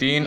3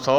100